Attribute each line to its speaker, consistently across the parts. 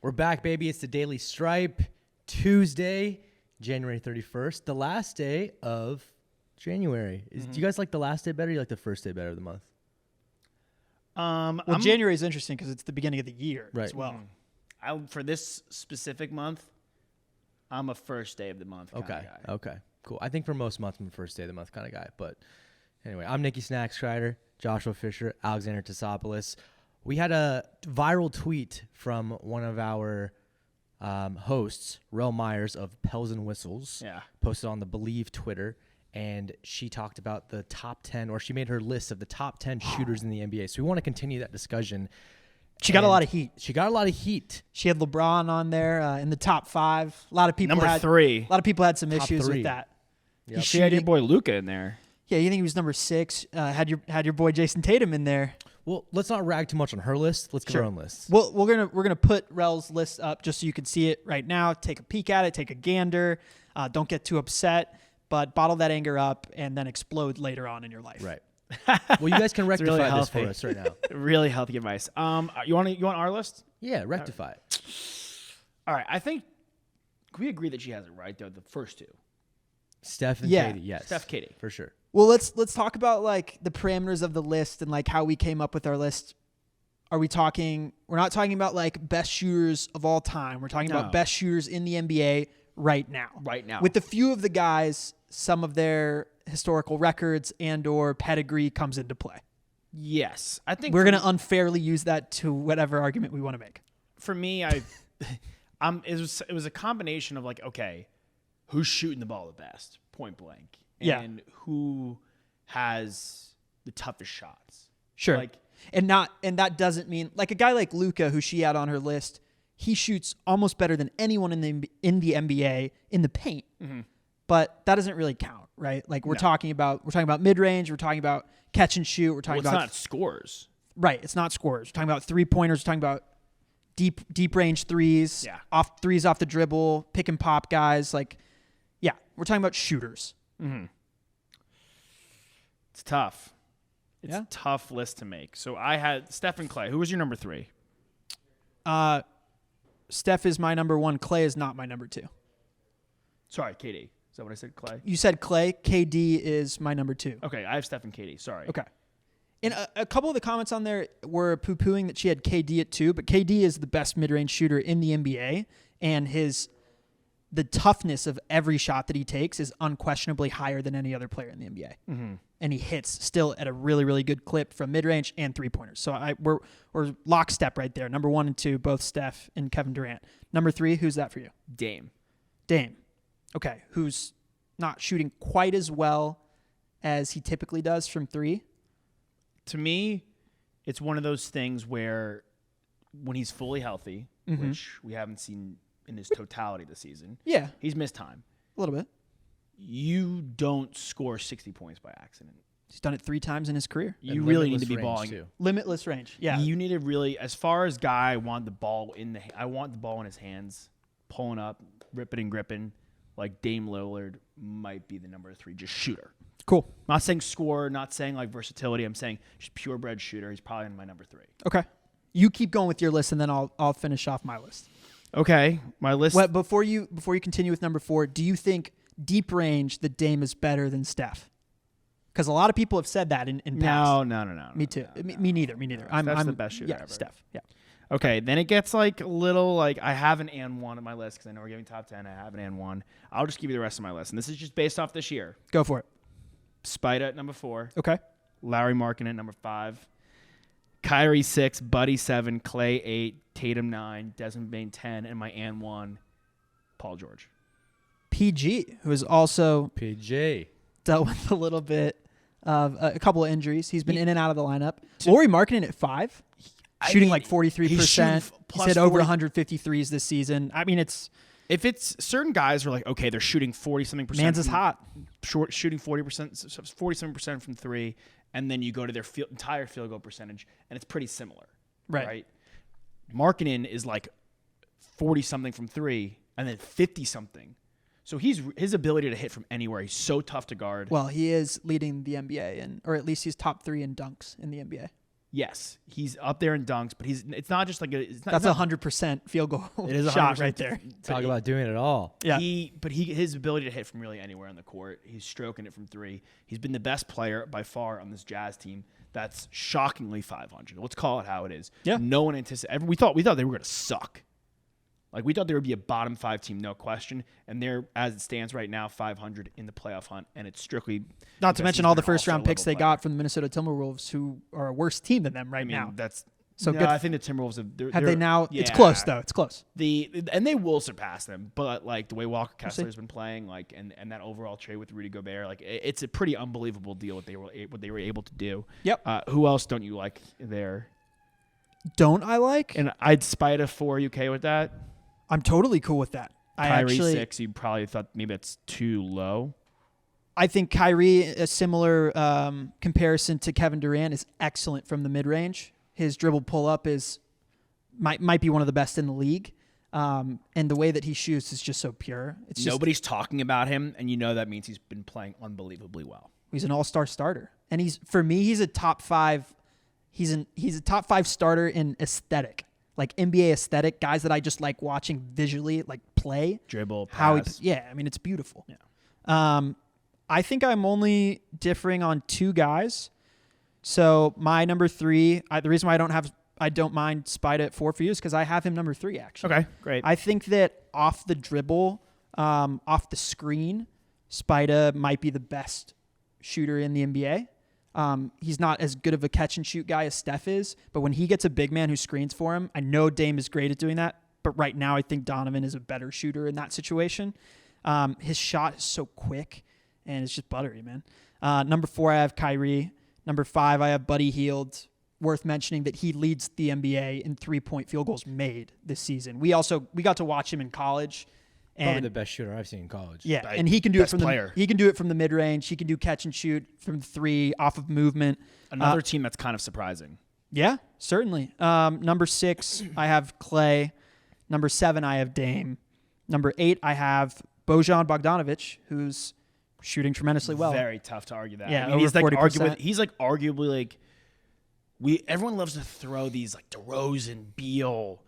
Speaker 1: We're back, baby. It's the Daily Stripe, Tuesday, January 31st, the last day of January. Do you guys like the last day better or you like the first day better of the month?
Speaker 2: Well, January is interesting because it's the beginning of the year as well.
Speaker 3: For this specific month, I'm a first day of the month kind of guy.
Speaker 1: Okay, cool. I think for most months, I'm a first day of the month kind of guy. But anyway, I'm Nikki Snackstrider, Joshua Fisher, Alexander Tassopoulos. We had a viral tweet from one of our hosts, Rel Myers of Pels and Whistles, posted on the Believe Twitter, and she talked about the top 10, or she made her list of the top 10 shooters in the NBA. So we want to continue that discussion.
Speaker 2: She got a lot of heat.
Speaker 1: She got a lot of heat.
Speaker 2: She had LeBron on there in the top 5. A lot of people
Speaker 3: number 3.
Speaker 2: A lot of people had some
Speaker 1: Top
Speaker 2: issues
Speaker 1: 3.
Speaker 2: with that.
Speaker 1: Yep.
Speaker 3: She had your boy Luka in there.
Speaker 2: Yeah, you think he was number 6? Had your boy Jason Tatum in there.
Speaker 1: Well, let's not rag too much on her list. Let's give our own list.
Speaker 2: Well, we're gonna put Rel's list up just so you can see it right now. Take a peek at it. Take a gander. Don't get too upset, but bottle that anger up and then explode later on in your life.
Speaker 1: Right. Well, you guys can rectify
Speaker 3: really
Speaker 1: this for us right now.
Speaker 3: Really healthy advice. You want our list?
Speaker 1: Yeah, rectify it.
Speaker 3: All right. I think we agree that she has it right though. The first two,
Speaker 1: Steph and Katie. Yes,
Speaker 3: Steph, Katie,
Speaker 1: for sure.
Speaker 2: Well, let's talk about like the parameters of the list and like how we came up with our list. We're not talking about like best shooters of all time. We're talking about best shooters in the NBA right now.
Speaker 3: Right now.
Speaker 2: With a few of the guys, some of their historical records and or pedigree comes into play.
Speaker 3: Yes. I think
Speaker 2: we're going to unfairly use that to whatever argument we want to make.
Speaker 3: For me, it was a combination of like, okay, who's shooting the ball the best, point blank. And who has the toughest shots.
Speaker 2: Sure.
Speaker 3: Like,
Speaker 2: and that doesn't mean like a guy like Luka, who she had on her list, he shoots almost better than anyone in the NBA in the paint. Mm-hmm. But that doesn't really count, right? Like we're talking about mid-range, we're talking about catch and shoot, we're talking about
Speaker 3: it's not scores.
Speaker 2: Right, it's not scores. We're talking about three-pointers, we're talking about deep range threes, off the dribble, pick and pop guys, like we're talking about shooters.
Speaker 3: Mm-hmm. It's tough. It's a tough list to make. So I had Steph and Clay. Who was your number 3?
Speaker 2: Steph is my number 1. Clay is not my number 2.
Speaker 3: Sorry, KD. Is that what I said, Clay?
Speaker 2: You said Clay. KD is my number 2.
Speaker 3: Okay, I have Steph and KD. Sorry.
Speaker 2: Okay. And a couple of the comments on there were poo-pooing that she had KD at 2, but KD is the best mid-range shooter in the NBA, and the toughness of every shot that he takes is unquestionably higher than any other player in the NBA. Mm-hmm. And he hits still at a really, really good clip from mid-range and three-pointers. So we're lockstep right there. Number 1 and 2, both Steph and Kevin Durant. Number 3, who's that for you?
Speaker 3: Dame.
Speaker 2: Okay, who's not shooting quite as well as he typically does from 3?
Speaker 3: To me, it's one of those things where when he's fully healthy, which we haven't seen in his totality this season.
Speaker 2: Yeah.
Speaker 3: He's missed time.
Speaker 2: A little bit.
Speaker 3: You don't score 60 points by accident.
Speaker 2: He's done it 3 times in his career.
Speaker 3: You really need to be balling.
Speaker 1: Too.
Speaker 2: Limitless range. Yeah.
Speaker 3: You need to really, as far as guy, I want the ball in his hands, pulling up, ripping and gripping. Like Dame Lillard might be the number 3 just shooter.
Speaker 2: Cool.
Speaker 3: Not saying score, not saying like versatility. I'm saying just purebred shooter. He's probably in my number 3.
Speaker 2: Okay. You keep going with your list, and then I'll finish off my list.
Speaker 3: Okay, my list.
Speaker 2: Well, before you continue with number 4, do you think deep range that Dame is better than Steph? Because a lot of people have said that in past.
Speaker 3: No.
Speaker 2: Me too. Me neither.
Speaker 3: I'm the best shooter ever.
Speaker 2: Steph. Yeah.
Speaker 3: Okay, then it gets like a little like I have an and 1 on my list because I know we're giving top 10. I have an and 1. I'll just give you the rest of my list, and this is just based off this year.
Speaker 2: Go for it.
Speaker 3: Spida at number 4.
Speaker 2: Okay.
Speaker 3: Larry Markin at number 5. Kyrie 6, Buddy 7, Clay 8, Tatum 9, Desmond Bane 10, and my and 1, Paul George.
Speaker 2: PG, who has also
Speaker 1: PJ
Speaker 2: dealt with a little bit of a couple of injuries. He's been in and out of the lineup. Lauri Markkanen at 5, shooting like 43%. He's hit over 150 threes this season. I mean,
Speaker 3: if it's certain guys are like, okay, they're shooting 40-something%.
Speaker 2: Mans is hot.
Speaker 3: Shooting 47% from 3, and then you go to their entire field goal percentage, and it's pretty similar. Right? Markkanen is like 40-something from 3, and then 50-something. So his ability to hit from anywhere, he's so tough to guard.
Speaker 2: Well, he is leading the NBA, or at least he's top 3 in dunks in the NBA.
Speaker 3: Yes, he's up there in dunks, but it's not just like
Speaker 2: that's 100% field goal
Speaker 3: it is
Speaker 2: shot
Speaker 3: 100%
Speaker 2: right there.
Speaker 1: Talk about doing it all.
Speaker 2: Yeah.
Speaker 3: His ability to hit from really anywhere on the court. He's stroking it from three. He's been the best player by far on this Jazz team. That's shockingly 500. Let's call it how it is.
Speaker 2: Yeah.
Speaker 3: No one anticipated. We thought they were going to suck. Like, we thought there would be a bottom 5 team, no question. And they're, as it stands right now, 500 in the playoff hunt. And it's strictly...
Speaker 2: Not to mention all the first-round picks they
Speaker 3: player.
Speaker 2: got from the Minnesota Timberwolves, who are a worse team than them now.
Speaker 3: That's...
Speaker 2: So
Speaker 3: no,
Speaker 2: good.
Speaker 3: I think the Timberwolves
Speaker 2: have they now?
Speaker 3: Yeah.
Speaker 2: It's close, though. It's close.
Speaker 3: And they will surpass them. But, like, the way Walker Kessler's been playing, like, and that overall trade with Rudy Gobert, like, it's a pretty unbelievable deal what they were able to do.
Speaker 2: Yep.
Speaker 3: Who else don't you like there?
Speaker 2: Don't I like?
Speaker 3: And I'd spite a 4. You okay with that?
Speaker 2: I'm totally cool with that.
Speaker 3: Kyrie 6, you probably thought maybe that's too low.
Speaker 2: I think Kyrie, a similar comparison to Kevin Durant, is excellent from the mid-range. His dribble pull-up might be one of the best in the league. And the way that he shoots is just so pure.
Speaker 3: Nobody's talking about him, and you know that means he's been playing unbelievably well.
Speaker 2: He's an all-star starter. And he's a top 5. He's a top 5 starter in aesthetic. Like NBA aesthetic, guys that I just like watching visually, like play.
Speaker 3: Dribble, pass.
Speaker 2: It's beautiful. Yeah. I think I'm only differing on 2 guys. So my number 3, the reason why I don't mind Spida at 4 for you is because I have him number 3, actually.
Speaker 3: Okay, great.
Speaker 2: I think that off the dribble, off the screen, Spida might be the best shooter in the NBA. He's not as good of a catch-and-shoot guy as Steph is, but when he gets a big man who screens for him, I know Dame is great at doing that, but right now I think Donovan is a better shooter in that situation. His shot is so quick, and it's just buttery, man. Number 4, I have Kyrie. Number 5, I have Buddy Hield. Worth mentioning that he leads the NBA in 3-point field goals made this season. We got to watch him in college.
Speaker 1: Probably the best shooter I've seen in college.
Speaker 2: Yeah, and he can do it from the mid-range. He can do catch and shoot from 3 off of movement.
Speaker 3: Another team that's kind of surprising.
Speaker 2: Yeah, certainly. Number 6, I have Clay. Number 7, I have Dame. Number 8, I have Bojan Bogdanovic, who's shooting tremendously well.
Speaker 3: Very tough to argue that.
Speaker 2: Yeah,
Speaker 3: I mean,
Speaker 2: over 40%.
Speaker 3: He's arguably like everyone loves to throw these like DeRozan, Beal,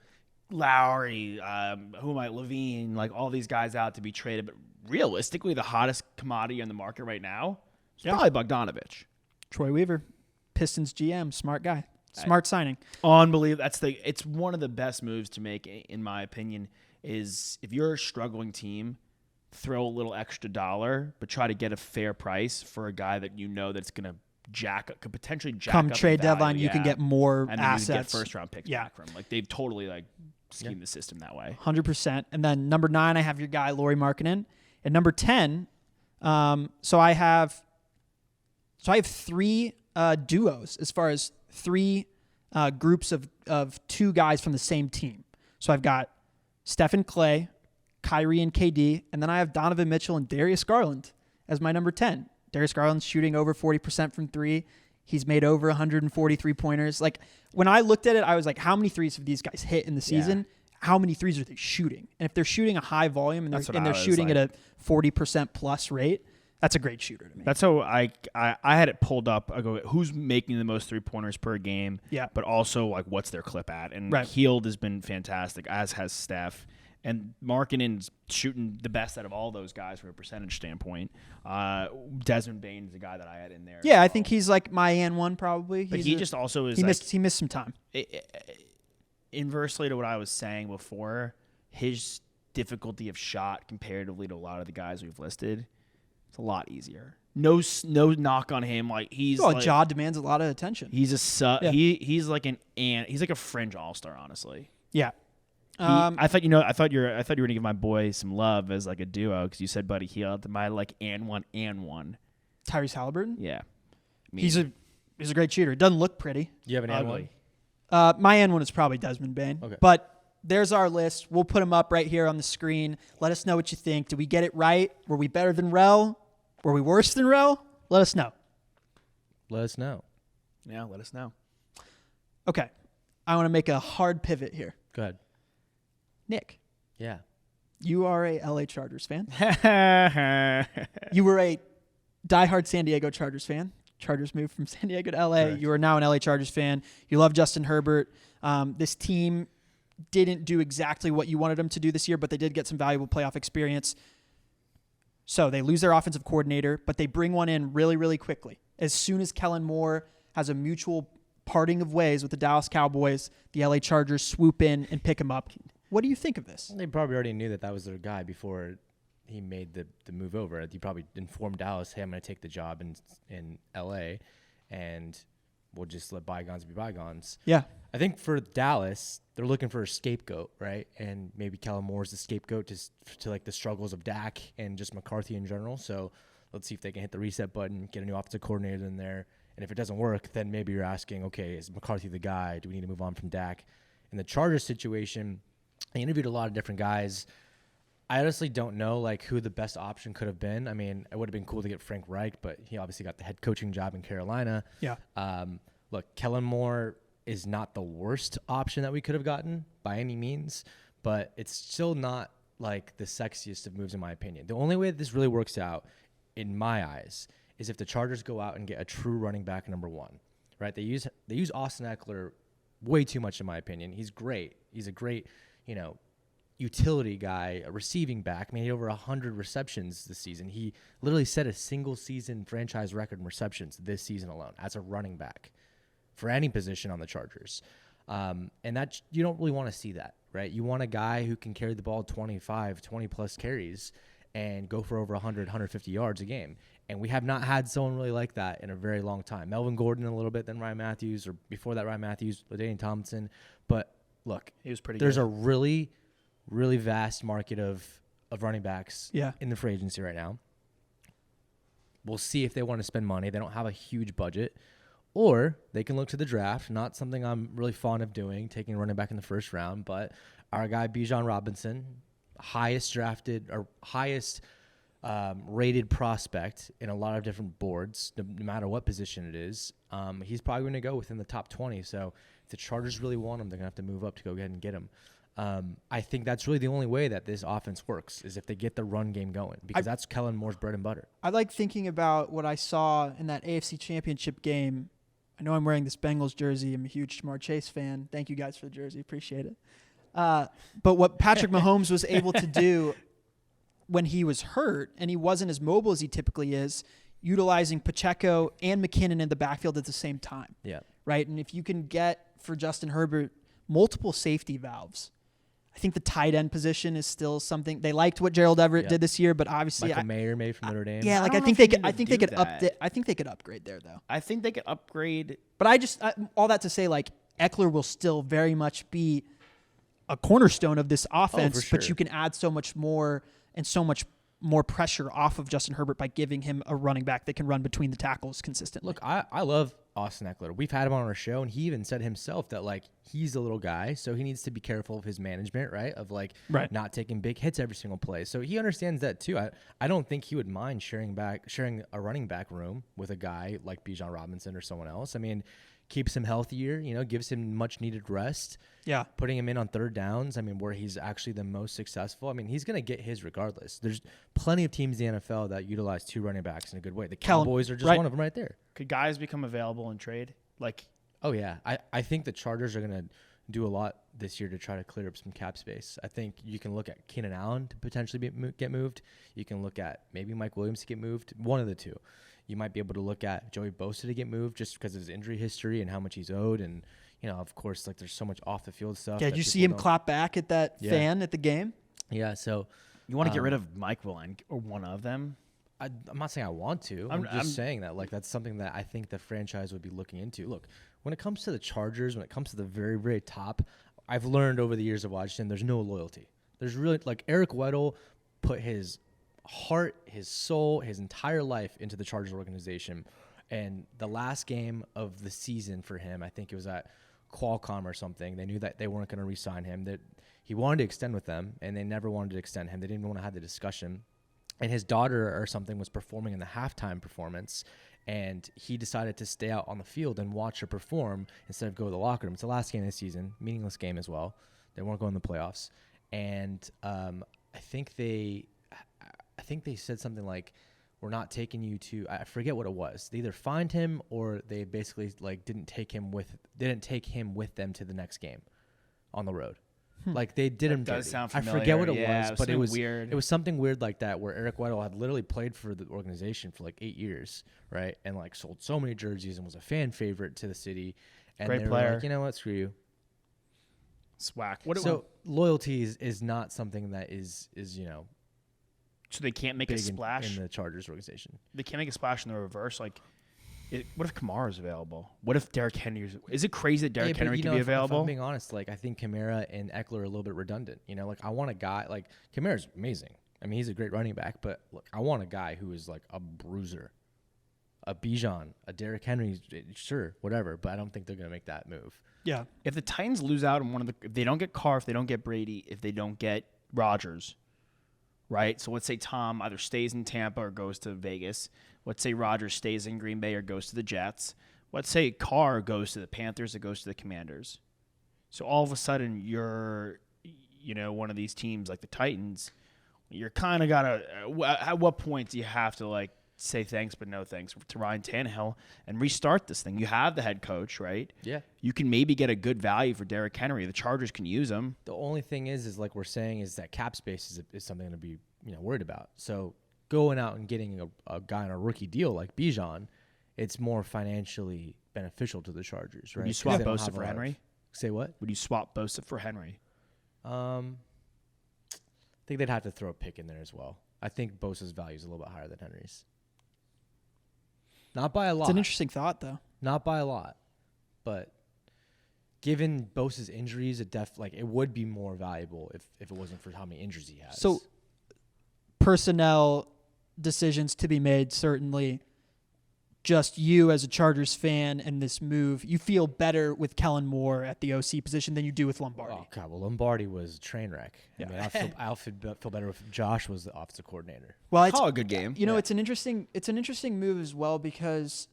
Speaker 3: Lowry, Levine, like all these guys out to be traded. But realistically, the hottest commodity on the market right now is probably Bogdanovic.
Speaker 2: Troy Weaver, Pistons GM, smart guy. Smart signing.
Speaker 3: Unbelievable. It's one of the best moves to make, in my opinion, is if you're a struggling team, throw a little extra dollar, but try to get a fair price for a guy that you know that's going to could potentially jack
Speaker 2: come
Speaker 3: up
Speaker 2: trade
Speaker 3: value,
Speaker 2: deadline, you can get more
Speaker 3: and
Speaker 2: assets.
Speaker 3: And you get first-round picks back from. Like, they've totally schemed the system that way.
Speaker 2: 100%. And then number 9, I have your guy, Lauri Markkanen. And number 10, so I have 3 duos as far as 3 groups of 2 guys from the same team. So I've got Stephen Clay, Kyrie and KD, and then I have Donovan Mitchell and Darius Garland as my number 10. Darius Garland's shooting over 40% from 3. He's made over 143 pointers. Like, when I looked at it, I was like, how many threes have these guys hit in the season? Yeah. How many threes are they shooting? And if they're shooting a high volume and they're shooting at a 40% plus rate, that's a great shooter to me.
Speaker 3: That's how I had it pulled up. I go, who's making the most 3-pointers per game?
Speaker 2: Yeah.
Speaker 3: But also, like, what's their clip at? And Hield has been fantastic, as has Steph. And Markkanen's shooting the best out of all those guys from a percentage standpoint. Desmond Bain is a guy that I had in there.
Speaker 2: Yeah, I think he's like my N1 probably.
Speaker 3: But he just also is.
Speaker 2: He missed some time.
Speaker 3: Inversely to what I was saying before, his difficulty of shot comparatively to a lot of the guys we've listed, it's a lot easier. No knock on him. Like, he's
Speaker 2: Ja demands a lot of attention.
Speaker 3: He's a he's like he's like a fringe all-star, honestly.
Speaker 2: Yeah.
Speaker 3: I thought you were gonna give my boy some love as like a duo because you said Buddy Hield, my like and one.
Speaker 2: Tyrese Halliburton.
Speaker 3: Yeah,
Speaker 2: he's a great shooter. It doesn't look pretty.
Speaker 1: You have an
Speaker 3: ugly.
Speaker 2: My N1 is probably Desmond Bain.
Speaker 1: Okay.
Speaker 2: But there's our list. We'll put them up right here on the screen. Let us know what you think. Did we get it right? Were we better than Rel? Were we worse than Rel? Let us know.
Speaker 1: Let us know.
Speaker 3: Yeah, let us know.
Speaker 2: Okay. I want to make a hard pivot here.
Speaker 1: Go ahead.
Speaker 2: Nick.
Speaker 1: Yeah.
Speaker 2: You are a LA Chargers fan. You were a diehard San Diego Chargers fan. Chargers moved from San Diego to LA.
Speaker 3: Correct.
Speaker 2: You are now an LA Chargers fan. You love Justin Herbert. This team didn't do exactly what you wanted them to do this year, but they did get some valuable playoff experience. So they lose their offensive coordinator, but they bring one in really, really quickly. As soon as Kellen Moore has a mutual parting of ways with the Dallas Cowboys, the LA Chargers swoop in and pick him up. What do you think of this?
Speaker 1: They probably already knew that was their guy before he made the move over. He probably informed Dallas, hey, I'm going to take the job in LA, and we'll just let bygones be bygones.
Speaker 2: Yeah.
Speaker 1: I think for Dallas, they're looking for a scapegoat, right? And maybe Kellen Moore's the scapegoat to like the struggles of Dak and just McCarthy in general. So let's see if they can hit the reset button, get a new offensive coordinator in there. And if it doesn't work, then maybe you're asking, okay, is McCarthy the guy? Do we need to move on from Dak? In the Chargers situation, I interviewed a lot of different guys. I honestly don't know like who the best option could have been. I mean, it would have been cool to get Frank Reich, but he obviously got the head coaching job in Carolina.
Speaker 2: Yeah.
Speaker 1: Look, Kellen Moore is not the worst option that we could have gotten by any means, but it's still not like the sexiest of moves in my opinion. The only way that this really works out, in my eyes, is if the Chargers go out and get a true running back number one, right? They use Austin Eckler way too much in my opinion. He's great. He's a great, utility guy, a receiving back. I mean, he had over 100 receptions this season. He literally set a single season franchise record in receptions this season alone as a running back for any position on the Chargers. And that you don't really want to see that, right? You want a guy who can carry the ball 20 plus carries and go for over 100, 150 yards a game. And we have not had someone really like that in a very long time. Melvin Gordon a little bit, then Ryan Matthews, or before that Ryan Matthews, LaDainian Tomlinson. But look,
Speaker 3: He was pretty
Speaker 1: there's
Speaker 3: good.
Speaker 1: a really, really vast market of running backs in the free agency right now. We'll see if they want to spend money. They don't have a huge budget. Or they can look to the draft, not something I'm really fond of doing, taking a running back in the first round, but our guy Bijan Robinson, highest drafted or highest rated prospect in a lot of different boards, no matter what position it is. He's probably going to go within the top 20. So if the Chargers really want him, they're going to have to move up to go ahead and get him. I think that's really the only way that this offense works is if they get the run game going, because that's Kellen Moore's bread and butter.
Speaker 2: I like thinking about what I saw in that AFC Championship game. I know I'm wearing this Bengals jersey. I'm a huge Jamar Chase fan. Thank you guys for the jersey. Appreciate it. But what Patrick Mahomes was able to do when he was hurt and he wasn't as mobile as he typically is, utilizing Pacheco and McKinnon in the backfield at the same time.
Speaker 1: Yeah.
Speaker 2: Right? And if you can get, for Justin Herbert, multiple safety valves, I think the tight end position is still something. They liked what Gerald Everett did this year, but obviously
Speaker 1: Michael Mayer maybe from Notre Dame.
Speaker 2: Yeah, like I
Speaker 3: don't
Speaker 2: think
Speaker 3: know
Speaker 2: they
Speaker 3: if
Speaker 2: could.
Speaker 3: you
Speaker 2: I
Speaker 3: need
Speaker 2: think
Speaker 3: to
Speaker 2: they
Speaker 3: do
Speaker 2: could
Speaker 3: that.
Speaker 2: I think they could upgrade there though.
Speaker 3: I think they could upgrade.
Speaker 2: But all that to say, like Eckler will still very much be a cornerstone of this offense.
Speaker 1: sure.
Speaker 2: But you can add so much more and so much more pressure off of Justin Herbert by giving him a running back that can run between the tackles consistently.
Speaker 1: Look, I love Austin Eckler. We've had him on our show, and he even said himself that, like, he's a little guy, so he needs to be careful of his management, right? Of, like, not taking big hits every single play. So he understands that, too. I don't think he would mind sharing a running back room with a guy like Bijan Robinson or someone else. I mean, keeps him healthier, gives him much-needed rest.
Speaker 2: Yeah.
Speaker 1: Putting him in on third downs, I mean, where he's actually the most successful. I mean, he's going to get his regardless. There's plenty of teams in the NFL that utilize two running backs in a good way. The Cowboys are just one of them right there.
Speaker 3: Could guys become available in trade?
Speaker 1: Oh, yeah. I think the Chargers are going to do a lot this year to try to clear up some cap space. I think you can look at Keenan Allen to potentially get moved. You can look at maybe Mike Williams to get moved. One of the two. You might be able to look at Joey Bosa to get moved just because of his injury history and how much he's owed. And, of course, like there's so much off the field stuff.
Speaker 2: Yeah, did you see him clap back at that fan at the game?
Speaker 1: Yeah, so
Speaker 3: You want to get rid of Mike Williams or one of them?
Speaker 1: I'm not saying I want to. I'm just saying that like that's something that I think the franchise would be looking into. Look, when it comes to the Chargers, when it comes to the very, very top, I've learned over the years of watching there's no loyalty. There's really like Eric Weddle put his heart, his soul, his entire life into the Chargers organization. And the last game of the season for him, I think it was at Qualcomm or something. They knew that they weren't going to re-sign him. That he wanted to extend with them, and they never wanted to extend him. They didn't even want to have the discussion. And his daughter or something was performing in the halftime performance, and he decided to stay out on the field and watch her perform instead of go to the locker room. It's the last game of the season, meaningless game as well. They weren't going to the playoffs. And I think they said something like, we're not taking you to, I forget what it was. They either fined him or they basically like didn't take him with them to the next game on the road. Like they did him dirty.
Speaker 3: Sound
Speaker 1: I
Speaker 3: familiar.
Speaker 1: forget what it
Speaker 3: Yeah,
Speaker 1: was, but it was
Speaker 3: weird.
Speaker 1: It was something weird like that, where Eric Weddle had literally played for the organization for like 8 years, right? And like sold so many jerseys and was a fan favorite to the city. And
Speaker 3: Great
Speaker 1: they were
Speaker 3: player.
Speaker 1: like, you know what, screw you.
Speaker 3: Swack.
Speaker 1: So loyalty is not something that is
Speaker 3: So they can't make a
Speaker 1: big
Speaker 3: splash
Speaker 1: in the Chargers organization.
Speaker 3: They can't make a splash in the reverse. Like, what if Kamara's available? What if Derrick Henry's? Is it crazy that Derrick Henry can be available?
Speaker 1: If I'm being honest, like I think Kamara and Eckler are a little bit redundant. Like I want a guy like Kamara's amazing. I mean, he's a great running back, but look, I want a guy who is like a bruiser, a Bijan, a Derrick Henry, sure, whatever. But I don't think they're gonna make that move.
Speaker 2: Yeah.
Speaker 3: If the Titans lose out on if they don't get Carr, if they don't get Brady, if they don't get Rodgers, right? So let's say Tom either stays in Tampa or goes to Vegas. Let's say Rodgers stays in Green Bay or goes to the Jets. Let's say Carr goes to the Panthers or goes to the Commanders. So all of a sudden you're, one of these teams like the Titans. You're kind of got to at what point do you have to like say thanks but no thanks to Ryan Tannehill and restart this thing? You have the head coach, right?
Speaker 1: Yeah.
Speaker 3: You can maybe get a good value for Derrick Henry. The Chargers can use him.
Speaker 1: The only thing is like we're saying is that cap space is something to be worried about. So going out and getting a guy on a rookie deal like Bijan, it's more financially beneficial to the Chargers, right?
Speaker 3: Would you swap Bosa for Henry?
Speaker 1: Say what?
Speaker 3: Would you swap Bosa for Henry?
Speaker 1: I think they'd have to throw a pick in there as well. I think Bosa's value is a little bit higher than Henry's. Not by a lot.
Speaker 2: It's an interesting thought, though.
Speaker 1: Not by a lot, but given Bosa's injuries, it would be more valuable if it wasn't for how many injuries he has.
Speaker 2: So personnel decisions to be made, certainly. Just you as a Chargers fan and this move, you feel better with Kellen Moore at the OC position than you do with Lombardi.
Speaker 1: Oh God, well Lombardi was a train wreck.
Speaker 3: Yeah.
Speaker 1: I mean, I'll feel better if Josh was the offensive coordinator.
Speaker 2: Well, it's
Speaker 3: a good game.
Speaker 2: It's an interesting move as well because,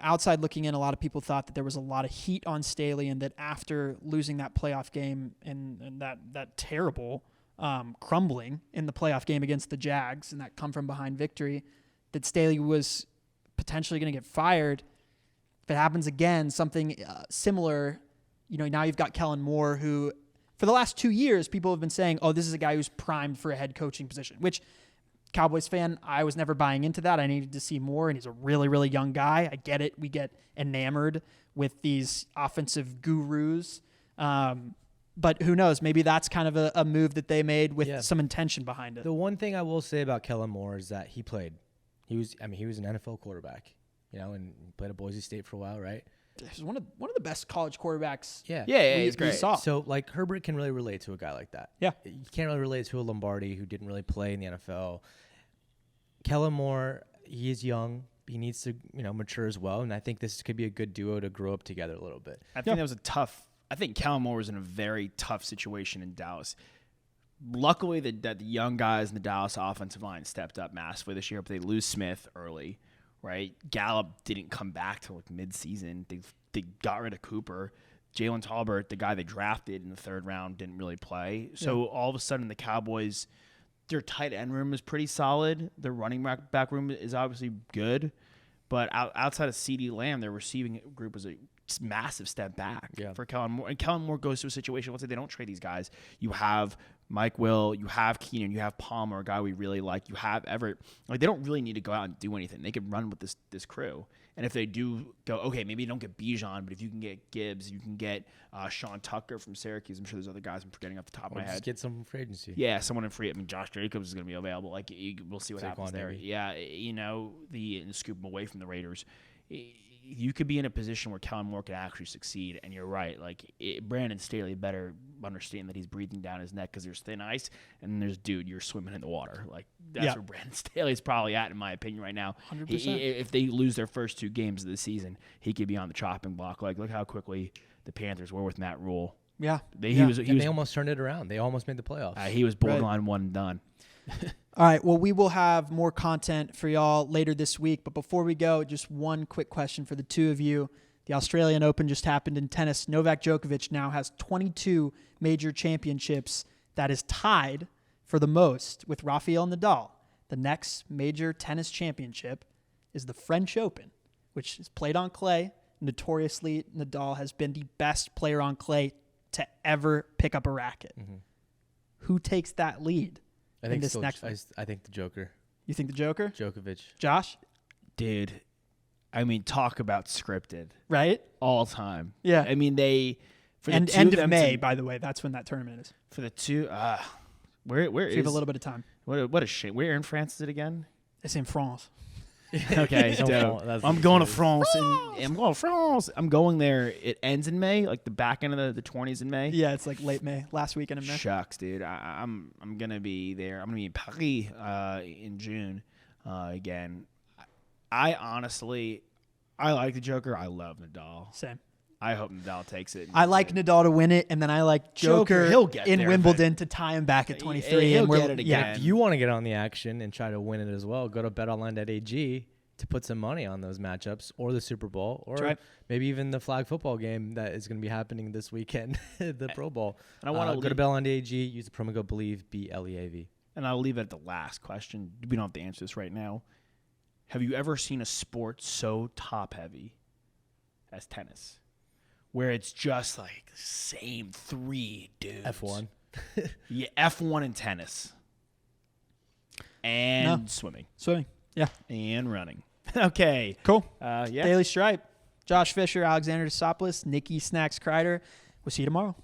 Speaker 2: outside looking in, a lot of people thought that there was a lot of heat on Staley and that after losing that playoff game and that terrible crumbling in the playoff game against the Jags and that come from behind victory, that Staley was potentially going to get fired. If it happens again, something similar, now you've got Kellen Moore, who for the last 2 years, people have been saying, oh, this is a guy who's primed for a head coaching position, which Cowboys fan, I was never buying into that. I needed to see more, and he's a really, really young guy. I get it. We get enamored with these offensive gurus. But who knows? Maybe that's kind of a move that they made with some intention behind it.
Speaker 1: The one thing I will say about Kellen Moore is that he played. He was an NFL quarterback, and played at Boise State for a while, right?
Speaker 2: He's one of the best college quarterbacks.
Speaker 3: Yeah,
Speaker 2: we
Speaker 3: he's great.
Speaker 2: saw.
Speaker 1: So like Herbert can really relate to a guy like that.
Speaker 2: Yeah,
Speaker 1: you can't really relate to a Lombardi who didn't really play in the NFL. Kellen Moore, he is young. He needs to mature as well, and I think this could be a good duo to grow up together a little bit.
Speaker 3: I think that was I think Kellen Moore was in a very tough situation in Dallas. Luckily, that the young guys in the Dallas offensive line stepped up massively this year, but they lose Smith early, right? Gallup didn't come back till like mid-season. They got rid of Cooper. Jalen Tolbert, the guy they drafted in the third round, didn't really play. So all of a sudden, the Cowboys, their tight end room is pretty solid. Their running back room is obviously good, but outside of CeeDee Lamb, their receiving group was a massive step back for Kellen Moore. And Kellen Moore goes to a situation, let's say they don't trade these guys. You have Mike Will, you have Keenan, you have Palmer, a guy we really like. You have Everett. Like, they don't really need to go out and do anything. They could run with this crew. And if they do go, okay, maybe you don't get Bijan, but if you can get Gibbs, you can get Sean Tucker from Syracuse. I'm sure there's other guys I'm forgetting off the top of my head.
Speaker 1: Just get someone from free agency.
Speaker 3: Yeah, someone in free. I mean, Josh Jacobs is going to be available. Like, we'll see what happens there.
Speaker 1: Maybe.
Speaker 3: Yeah, and scoop him away from the Raiders. You could be in a position where Kellen Moore could actually succeed, and you're right. Like, Brandon Staley better understand that he's breathing down his neck because there's thin ice, and then there's, dude, you're swimming in the water. Like, that's where Brandon Staley's probably at, in my opinion, right now.
Speaker 2: 100%.
Speaker 3: If they lose their first 2 games of the season, he could be on the chopping block. Like, look how quickly the Panthers were with Matt Rule.
Speaker 2: Yeah.
Speaker 3: They
Speaker 1: almost turned it around. They almost made the playoffs.
Speaker 3: He was borderline one and done.
Speaker 2: All right, well, we will have more content for y'all later this week. But before we go, just one quick question for the two of you. The Australian Open just happened in tennis. Novak Djokovic now has 22 major championships. That is tied for the most with Rafael Nadal. the next major tennis championship is the French Open, which is played on clay. Notoriously, Nadal has been the best player on clay to ever pick up a racket.
Speaker 1: Mm-hmm.
Speaker 2: Who takes that lead in this next one?
Speaker 1: I think the Joker.
Speaker 2: You think the Joker?
Speaker 1: Djokovic.
Speaker 2: Josh?
Speaker 3: Dude, I mean, talk about scripted.
Speaker 2: Right?
Speaker 3: All time.
Speaker 2: Yeah.
Speaker 3: I mean, for the
Speaker 2: And
Speaker 3: two
Speaker 2: end of
Speaker 3: them
Speaker 2: May,
Speaker 3: to-
Speaker 2: by the way. That's when that tournament is.
Speaker 3: For the two, where
Speaker 2: So
Speaker 3: is
Speaker 2: you have a little bit of time.
Speaker 3: what a shame. Where in France is it again?
Speaker 2: It's in France.
Speaker 3: Okay,
Speaker 1: Don't
Speaker 3: dope.
Speaker 1: fall- that's
Speaker 3: I'm
Speaker 1: what
Speaker 3: going
Speaker 1: it
Speaker 3: to
Speaker 1: is.
Speaker 3: France, and I'm going to France. I'm going there. It ends in May, like the back end of the 20s in May.
Speaker 2: Yeah, it's like late May, last weekend in May.
Speaker 3: Shucks, dude. I'm gonna be there. I'm gonna be in Paris in June again. I honestly, I like the Joker. I love Nadal.
Speaker 2: Same.
Speaker 3: I hope Nadal takes it.
Speaker 2: I like Nadal to win it, and then I like Joker
Speaker 3: He'll get
Speaker 2: in
Speaker 3: there,
Speaker 2: Wimbledon to tie him back at 23.
Speaker 3: He'll
Speaker 2: and we're,
Speaker 3: get it
Speaker 2: Yeah,
Speaker 3: again.
Speaker 1: If you want to get on the action and try to win it as well, go to betonline.ag to put some money on those matchups or the Super Bowl or
Speaker 2: right.
Speaker 1: maybe even the flag football game that is going to be happening this weekend, the Pro Bowl.
Speaker 3: And I want to
Speaker 1: go to betonline.ag, use the promo code BELIEVE, BLEAV.
Speaker 3: And I'll leave it at the last question. We don't have to answer this right now. Have you ever seen a sport so top heavy as tennis? Where it's just like same three dudes.
Speaker 1: F1.
Speaker 3: Yeah, F1 and tennis. And
Speaker 2: No.
Speaker 3: swimming.
Speaker 2: Swimming. Yeah.
Speaker 3: And running. Okay.
Speaker 2: Cool.
Speaker 3: Yeah.
Speaker 2: Daily Stripe. Josh Fisher, Alexander Desopoulos, Nikki Snacks Kreider. We'll see you tomorrow.